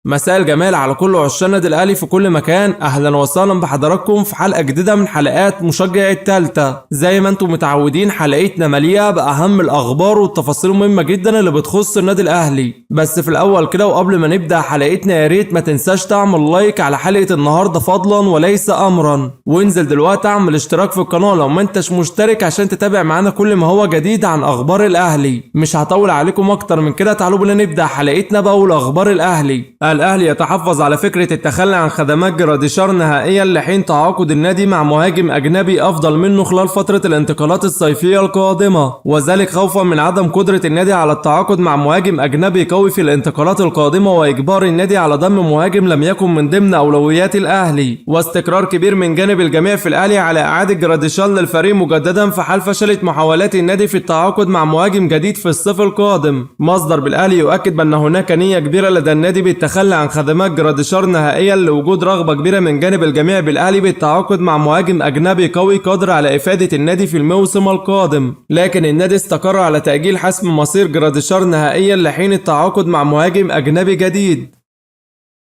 مساء الجمال على كل عشاق النادي الاهلي في كل مكان. اهلا وسهلا بحضراتكم في حلقه جديده من حلقات مشجع التالتة. زي ما انتم متعودين حلقتنا مليئه باهم الاخبار والتفاصيل المهمه جدا اللي بتخص النادي الاهلي. بس في الاول كده وقبل ما نبدا حلقتنا يا ريت ما تنساش تعمل لايك على حلقه النهارده فضلا وليس امرا، وانزل دلوقتي اعمل اشتراك في القناه لو ما انتش مشترك عشان تتابع معانا كل ما هو جديد عن اخبار الاهلي. مش هطول عليكم اكتر من كده، تعالوا بينا نبدا حلقتنا باول اخبار الاهلي. الاهلي يتحفظ على فكرة التخلي عن خدمات جراديشار نهائيا لحين تعاقد النادي مع مهاجم اجنبي افضل منه خلال فترة الانتقالات الصيفية القادمة، وذلك خوفا من عدم قدرة النادي على التعاقد مع مهاجم اجنبي قوي في الانتقالات القادمة، واجبار النادي على ضم مهاجم لم يكن من ضمن اولويات الاهلي، واستقرار كبير من جانب الجميع في الاهلي على اعادة جراديشار للفريق مجددا في حال فشلت محاولات النادي في التعاقد مع مهاجم جديد في الصيف القادم. مصدر بالاهلي يؤكد بان هناك نية كبيرة لدى النادي بالتخلي عن خدمات جراديشار نهائيا لوجود رغبة كبيرة من جانب الجميع بالاهلي بالتعاقد مع مهاجم اجنبي قوي قادر على افادة النادي في الموسم القادم، لكن النادي استقر على تأجيل حسم مصير جراديشار نهائيا لحين التعاقد مع مهاجم اجنبي جديد.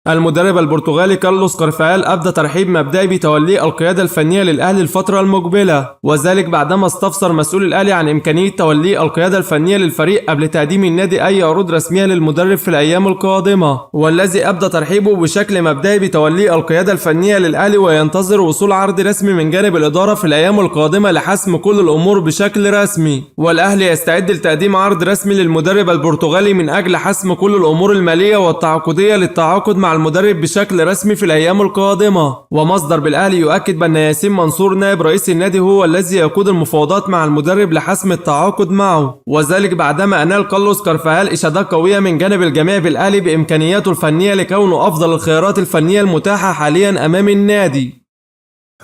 المدرب البرتغالي كارلوس كارفاال أبدى ترحيب مبدئي بتوليه القيادة الفنية للأهلي الفترة المقبلة، وذلك بعدما استفسر مسؤول الأهلي عن إمكانية توليه القيادة الفنية للفريق قبل تقديم النادي أي عروض رسمية للمدرب في الأيام القادمة، والذي أبدى ترحيبه بشكل مبدئي بتوليه القيادة الفنية للأهلي وينتظر وصول عرض رسمي من جانب الإدارة في الأيام القادمة لحسم كل الأمور بشكل رسمي، والأهلي يستعد لتقديم عرض رسمي للمدرب البرتغالي من أجل حسم كل الأمور المالية والتعاقدية للتعاقد مع المدرب بشكل رسمي في الأيام القادمة. ومصدر بالأهلي يؤكد بأن ياسين منصور نائب رئيس النادي هو الذي يقود المفاوضات مع المدرب لحسم التعاقد معه، وذلك بعدما أنال كارلوس كارفاال إشادات قوية من جانب الجميع بالأهلي بإمكانياته الفنية لكونه أفضل الخيارات الفنية المتاحة حاليا أمام النادي.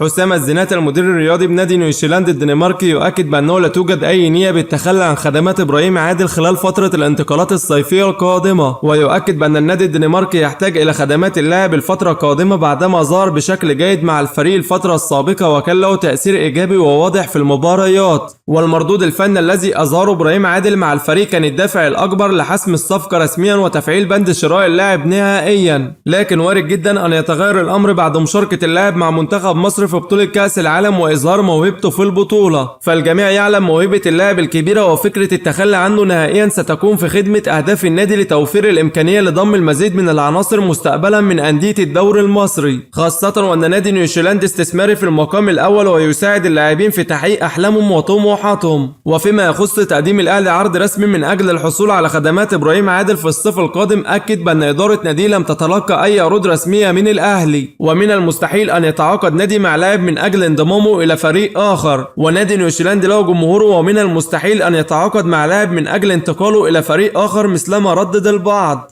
حسام الزناتي المدير الرياضي بنادي نيوزيلاند الدنماركي يؤكد بأنه لا توجد أي نية بالتخلي عن خدمات إبراهيم عادل خلال فترة الانتقالات الصيفية القادمة، ويؤكد بأن النادي الدنماركي يحتاج إلى خدمات اللاعب الفترة القادمة بعدما ظهر بشكل جيد مع الفريق الفترة السابقة وكان له تأثير إيجابي وواضح في المباريات، والمردود الفني الذي أظهره إبراهيم عادل مع الفريق كان الدافع الأكبر لحسم الصفقة رسميا وتفعيل بند شراء اللاعب نهائيا، لكن وارد جدا أن يتغير الأمر بعد مشاركة اللاعب مع منتخب مصر في بطولة كأس العالم وإظهار موهبته في البطولة، فالجميع يعلم موهبة اللاعب الكبيرة وفكرة التخلي عنه نهائيا ستكون في خدمة أهداف النادي لتوفير الإمكانية لضم المزيد من العناصر مستقبلا من أندية الدوري المصري، خاصة وأن نادي نيوزيلاند استثماري في المقام الأول ويساعد اللاعبين في تحقيق أحلامهم وطموحاتهم. وفيما يخص تقديم الأهلي عرض رسمي من أجل الحصول على خدمات إبراهيم عادل في الصيف القادم، أكد بأن إدارة نادي لم تتلقى أي عروض رسمية من الأهلي، ومن المستحيل أن يتعاقد نادي مع لاعب من أجل انضمامه إلى فريق آخر، ونادي نيوزيلاند له جمهوره، ومن المستحيل أن يتعاقد مع لاعب من أجل انتقاله إلى فريق آخر مثلما ردد البعض.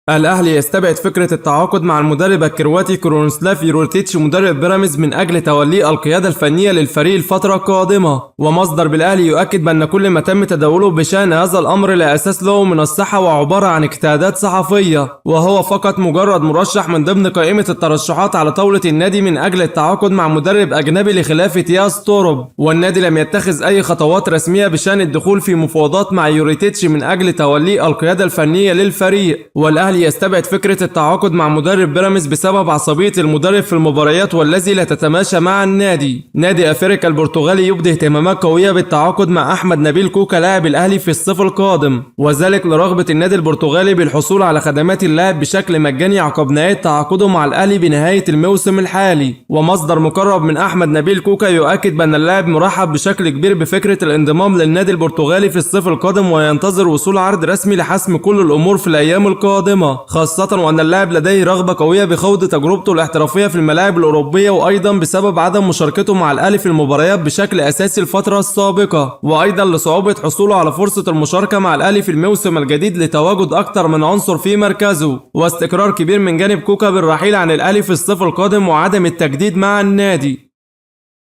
الأهلي يستبعد فكرة التعاقد مع المدرب الكرواتي كرونسلاف يوروتيتش مدرب بيراميدز من أجل توليه القيادة الفنية للفريق الفترة القادمة، ومصدر بالأهلي يؤكد بأن كل ما تم تداوله بشأن هذا الأمر لا أساس له من الصحة وعبارة عن اجتهادات صحفية، وهو فقط مجرد مرشح من ضمن قائمة الترشحات على طاولة النادي من أجل التعاقد مع مدرب أجنبي لخلافة ياس تورب، والنادي لم يتخذ أي خطوات رسمية بشأن الدخول في مفاوضات مع يوريتيتش من أجل توليه القيادة الفنية للفريق. والأهلي يستبعد فكرة التعاقد مع مدرب بيراميدز بسبب عصبية المدرب في المباريات والذي لا تتماشى مع النادي. نادي أفريقيا البرتغالي يبدي اهتمامات قوية بالتعاقد مع أحمد نبيل كوكا لاعب الأهلي في الصيف القادم، وذلك لرغبة النادي البرتغالي بالحصول على خدمات اللاعب بشكل مجاني عقب نهاية تعاقده مع الأهلي بنهاية الموسم الحالي. ومصدر مقرب من أحمد نبيل كوكا يؤكد بأن اللاعب مرحب بشكل كبير بفكرة الانضمام للنادي البرتغالي في الصيف القادم وينتظر وصول عرض رسمي لحسم كل الأمور في الأيام القادمة، خاصة وأن اللاعب لديه رغبة قوية بخوض تجربته الاحترافية في الملاعب الأوروبية، وأيضا بسبب عدم مشاركته مع الأهلي في المباريات بشكل أساسي الفترة السابقة، وأيضا لصعوبة حصوله على فرصة المشاركة مع الأهلي في الموسم الجديد لتواجد أكثر من عنصر في مركزه، واستقرار كبير من جانب كوكا بالرحيل عن الأهلي في الصيف القادم وعدم التجديد مع النادي.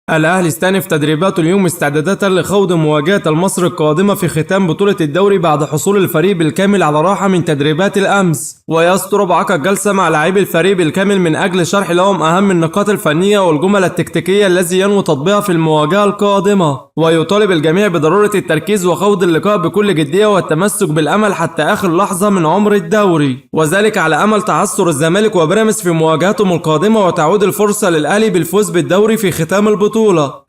الأهلي استأنف تدريباته اليوم استعدادات لخوض مواجهة المصري القادمة في ختام بطولة الدوري بعد حصول الفريق بالكامل على راحة من تدريبات الأمس، ويستر عقد جلسة مع لاعبي الفريق بالكامل من أجل شرح لهم أهم النقاط الفنية والجمل التكتيكية الذي ينوي تطبيقها في المواجهة القادمة. ويطالب الجميع بضرورة التركيز وخوض اللقاء بكل جدية والتمسك بالأمل حتى آخر لحظة من عمر الدوري، وذلك على أمل تعثر الزمالك وبيراميدز في مواجهتهم القادمة وتعود الفرصة للأهلي بالفوز بالدوري في ختام البطولة.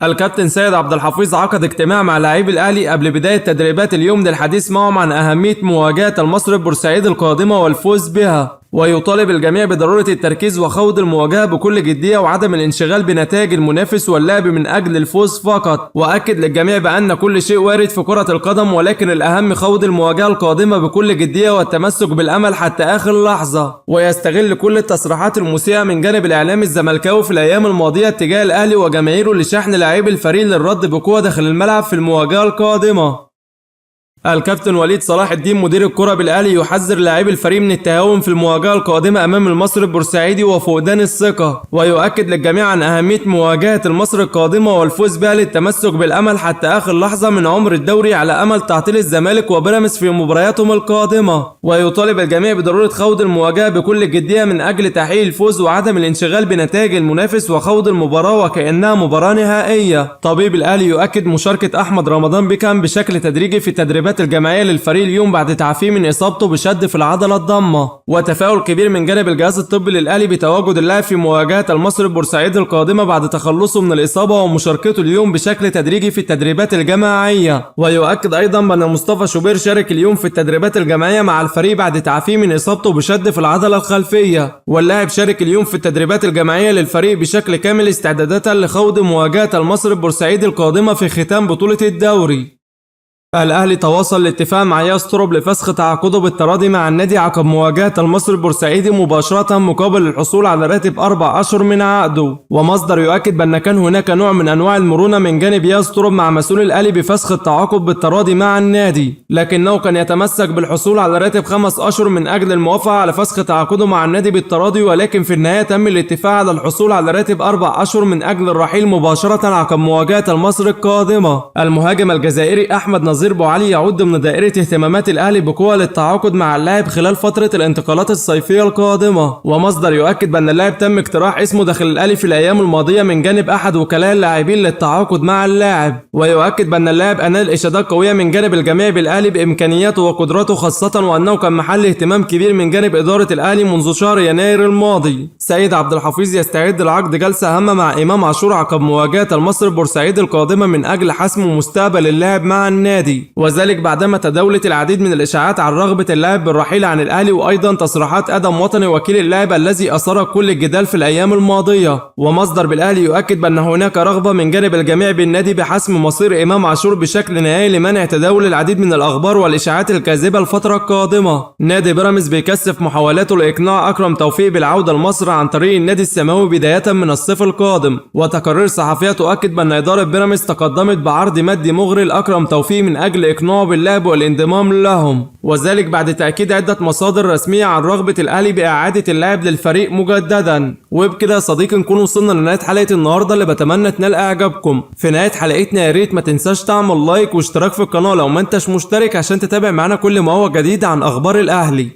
الكابتن سيد عبد الحفيظ عقد اجتماع مع لاعبي الأهلي قبل بداية تدريبات اليوم للحديث معهم عن أهمية مواجهة المصري بورسعيد القادمة والفوز بها، ويطالب الجميع بضرورة التركيز وخوض المواجهة بكل جدية وعدم الانشغال بنتائج المنافس واللعب من أجل الفوز فقط. وأكد للجميع بأن كل شيء وارد في كرة القدم، ولكن الأهم خوض المواجهة القادمة بكل جدية والتمسك بالأمل حتى آخر لحظة. ويستغل كل التصريحات المسيئة من جانب الإعلام الزملكاوي في الأيام الماضية تجاه الأهلي وجماهيره لشحن لاعبي الفريق للرد بقوة داخل الملعب في المواجهة القادمة. الكابتن وليد صلاح الدين مدير الكرة بالأهلي يحذر لاعبي الفريق من التهاون في المواجهة القادمة أمام المصري البورسعيدي وفقدان الثقة، ويؤكد للجميع عن أهمية مواجهة المصري القادمة والفوز بها للتمسك بالأمل حتى آخر لحظة من عمر الدوري على أمل تعطيل الزمالك وبيراميدز في مبارياتهم القادمة. ويطالب الجميع بضرورة خوض المواجهة بكل جدية من أجل تحقيق الفوز وعدم الانشغال بنتائج المنافس وخوض المباراة وكأنها مباراة نهائية. طبيب الأهلي يؤكد مشاركة أحمد رمضان بيكهام بشكل تدريجي في التدريبات الجماعية للفريق اليوم بعد تعافيه من إصابته بشد في العضلة الضامة، وتفاؤل كبير من جانب الجهاز الطبي للأهلي بتواجد اللاعب في مواجهة المصري البورسعيدي القادمة بعد تخلصه من الإصابة ومشاركته اليوم بشكل تدريجي في التدريبات الجماعية. ويؤكد أيضا بأن مصطفى شوبير شارك اليوم في التدريبات الجماعية مع الفريق بعد تعافيه من إصابته بشد في العضلة الخلفية، واللاعب شارك اليوم في التدريبات الجماعية للفريق بشكل كامل استعدادات لخوض مواجهة المصري البورسعيدي القادمة في ختام بطولة الدوري. الأهلي تواصل الاتفاق مع ياستروب لفسخ تعاقده بالتراضي مع النادي عقب مواجهة المصري البورسعيدي مباشرة مقابل الحصول على راتب 4 أشهر من عقده. ومصدر يؤكد بأن كان هناك نوع من أنواع المرونة من جانب ياستروب مع مسؤول الأهلي بفسخ التعاقد بالتراضي مع النادي، لكنه كان يتمسك بالحصول على راتب 5 أشهر من أجل الموافقة على فسخ تعاقده مع النادي بالتراضي، ولكن في النهاية تم الاتفاق على الحصول على راتب 4 أشهر من أجل الرحيل مباشرة عقب مواجهة المصري القادمة. المهاجم الجزائري أحمد نظير بوعلي يعود ضمن دائرة اهتمامات الأهلي بقوة للتعاقد مع اللاعب خلال فترة الانتقالات الصيفية القادمة. ومصدر يؤكد بأن اللاعب تم اقتراح اسمه داخل الأهلي في الأيام الماضية من جانب أحد وكلاء اللاعبين للتعاقد مع اللاعب، ويؤكد بأن اللاعب أنال إشادات قوية من جانب الجميع بالأهلي بإمكانياته وقدراته، خاصة وأنه كان محل اهتمام كبير من جانب إدارة الأهلي منذ شهر يناير الماضي. سيد عبد الحفيظ يستعد لعقد جلسة هامة مع إمام عاشور عقب مواجهة المصري البورسعيدي القادمة من أجل حسم مستقبل اللاعب مع النادي، وذلك بعدما تداولت العديد من الإشاعات عن رغبة اللاعب بالرحيل عن الأهلي، وأيضا تصريحات آدم وطني وكيل اللاعب الذي أثار كل الجدال في الأيام الماضية. ومصدر بالأهلي يؤكد بأن هناك رغبة من جانب الجميع بالنادي بحسم مصير إمام عاشور بشكل نهائي لمنع تداول العديد من الأخبار والإشاعات الكاذبة الفترة القادمة. نادي بيراميدز بيكثف محاولاته لإقناع أكرم توفيق بالعودة لمصر عن طريق النادي السماوي بداية من الصيف القادم، وتقارير صحفية تؤكد بأن إدارة بيراميدز تقدمت بعرض مادي مغري لأكرم توفيق من أجل إقناعه باللعب والانضمام لهم، وذلك بعد تأكيد عدة مصادر رسمية عن رغبة الأهلي بإعادة اللاعب للفريق مجددا. وبكده يا صديقي نكون وصلنا لنهاية حلقة النهاردة اللي بتمنى تنال إعجابكم. في نهاية حلقتنا يا ريت ما تنساش تعمل لايك واشتراك في القناة لو ما انتش مشترك عشان تتابع معنا كل ما هو جديد عن أخبار الأهلي.